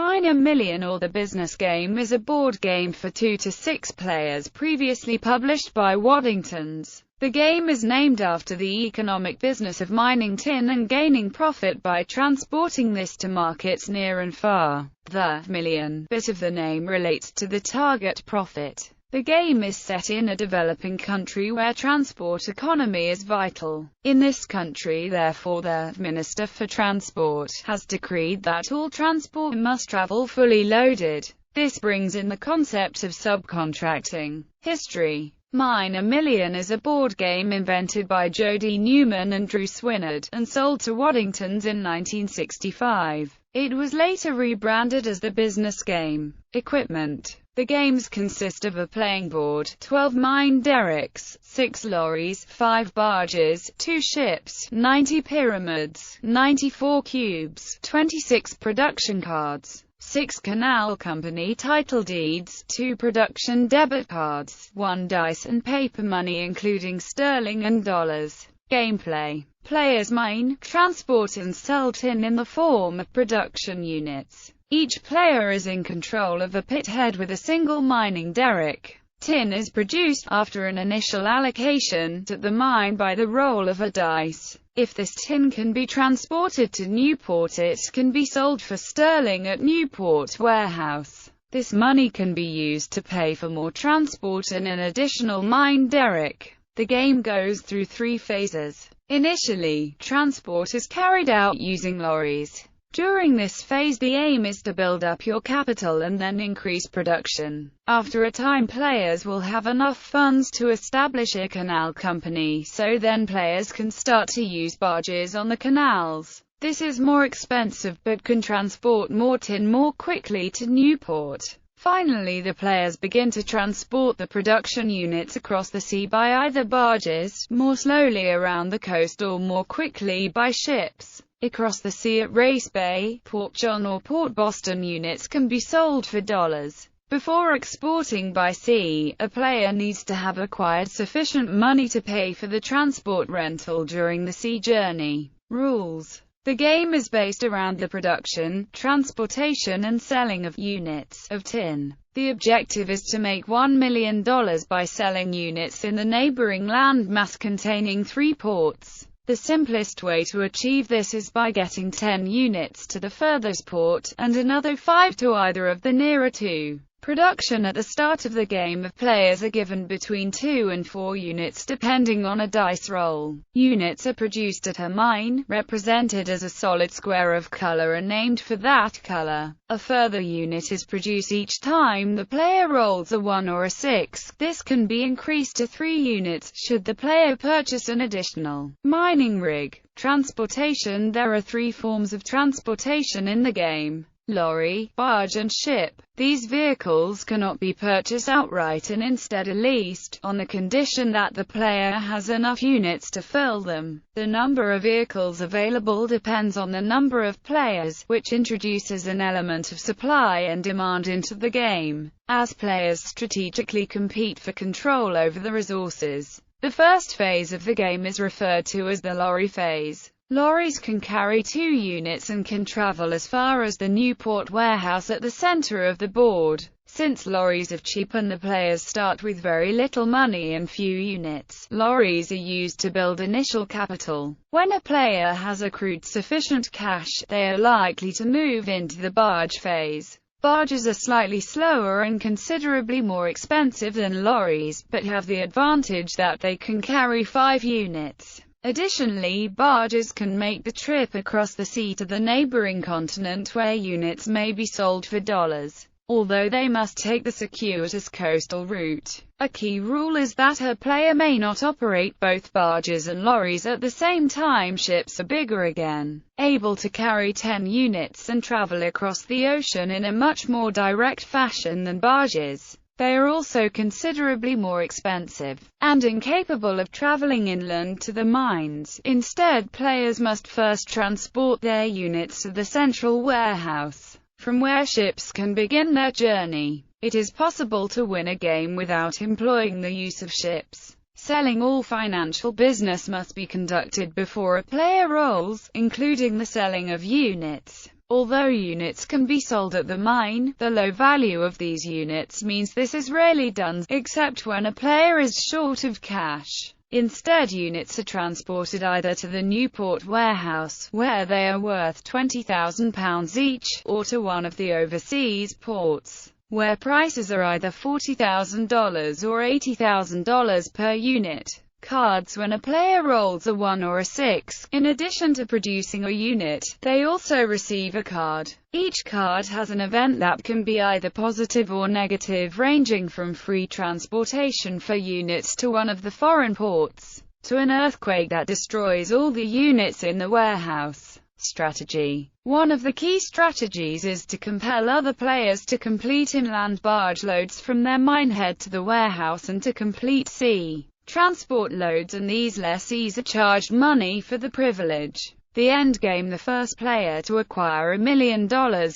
Mine a Million, or The Business Game, is a board game for 2 to 6 players previously published by Waddingtons. The game is named after the economic business of mining tin and gaining profit by transporting this to markets near and far. The million bit of the name relates to the target profit. The game is set in a developing country where transport economy is vital. In this country, therefore, the Minister for Transport has decreed that all transport must travel fully loaded. This brings in the concept of subcontracting. History. Mine a Million is a board game invented by Jody Newman and Drew Swinard, and sold to Waddingtons in 1965. It was later rebranded as The Business Game. Equipment. The games consist of a playing board, 12 mine derricks, 6 lorries, 5 barges, 2 ships, 90 pyramids, 94 cubes, 26 production cards, 6 canal company title deeds, 2 production debit cards, 1 dice and paper money including sterling and dollars. Gameplay. Players mine, transport and sell tin in the form of production units. Each player is in control of a pit head with a single mining derrick. Tin is produced after an initial allocation at the mine by the roll of a dice. If this tin can be transported to Newport, it can be sold for sterling at Newport warehouse. This money can be used to pay for more transport and an additional mine derrick. The game goes through 3 phases. Initially, transport is carried out using lorries. During this phase, the aim is to build up your capital and then increase production. After a time, players will have enough funds to establish a canal company, so then players can start to use barges on the canals. This is more expensive but can transport more tin more quickly to Newport. Finally, the players begin to transport the production units across the sea by either barges, more slowly around the coast, or more quickly by ships. Across the sea at Race Bay, Port John or Port Boston, units can be sold for dollars. Before exporting by sea, a player needs to have acquired sufficient money to pay for the transport rental during the sea journey. Rules. The game is based around the production, transportation and selling of units of tin. The objective is to make $1 million by selling units in the neighboring landmass containing 3 ports. The simplest way to achieve this is by getting 10 units to the furthest port, and another 5 to either of the nearer 2. Production. At the start of the game, of players are given between 2 and 4 units depending on a dice roll. Units are produced at a mine, represented as a solid square of color and named for that color. A further unit is produced each time the player rolls a 1 or a 6. This can be increased to 3 units, should the player purchase an additional mining rig. Transportation. There are 3 forms of transportation in the game: lorry, barge and ship. These vehicles cannot be purchased outright and instead are leased, on the condition that the player has enough units to fill them. The number of vehicles available depends on the number of players, which introduces an element of supply and demand into the game, as players strategically compete for control over the resources. The first phase of the game is referred to as the Lorry Phase. Lorries can carry 2 units and can travel as far as the Newport warehouse at the center of the board. Since lorries are cheap and the players start with very little money and few units, lorries are used to build initial capital. When a player has accrued sufficient cash, they are likely to move into the barge phase. Barges are slightly slower and considerably more expensive than lorries, but have the advantage that they can carry 5 units. Additionally, barges can make the trip across the sea to the neighboring continent, where units may be sold for dollars, although they must take the circuitous coastal route. A key rule is that a player may not operate both barges and lorries at the same time. Ships are bigger again, able to carry 10 units and travel across the ocean in a much more direct fashion than barges. They are also considerably more expensive, and incapable of traveling inland to the mines. Instead, players must first transport their units to the central warehouse, from where ships can begin their journey. It is possible to win a game without employing the use of ships. Selling. All financial business must be conducted before a player rolls, including the selling of units. Although units can be sold at the mine, the low value of these units means this is rarely done, except when a player is short of cash. Instead, units are transported either to the Newport warehouse, where they are worth £20,000 each, or to one of the overseas ports, where prices are either $40,000 or $80,000 per unit. Cards. When a player rolls a 1 or a 6, in addition to producing a unit, they also receive a card. Each card has an event that can be either positive or negative, ranging from free transportation for units to one of the foreign ports, to an earthquake that destroys all the units in the warehouse. Strategy. One of the key strategies is to compel other players to complete inland barge loads from their minehead to the warehouse and to complete sea transport loads, and these lessees are charged money for the privilege. The endgame. The first player to acquire $1 million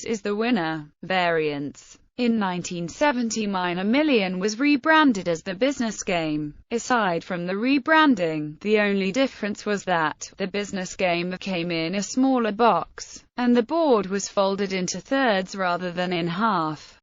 is the winner. Variants. In 1970, Miner Million was rebranded as the business game. Aside from the rebranding, the only difference was that the business game came in a smaller box, and the board was folded into thirds rather than in half.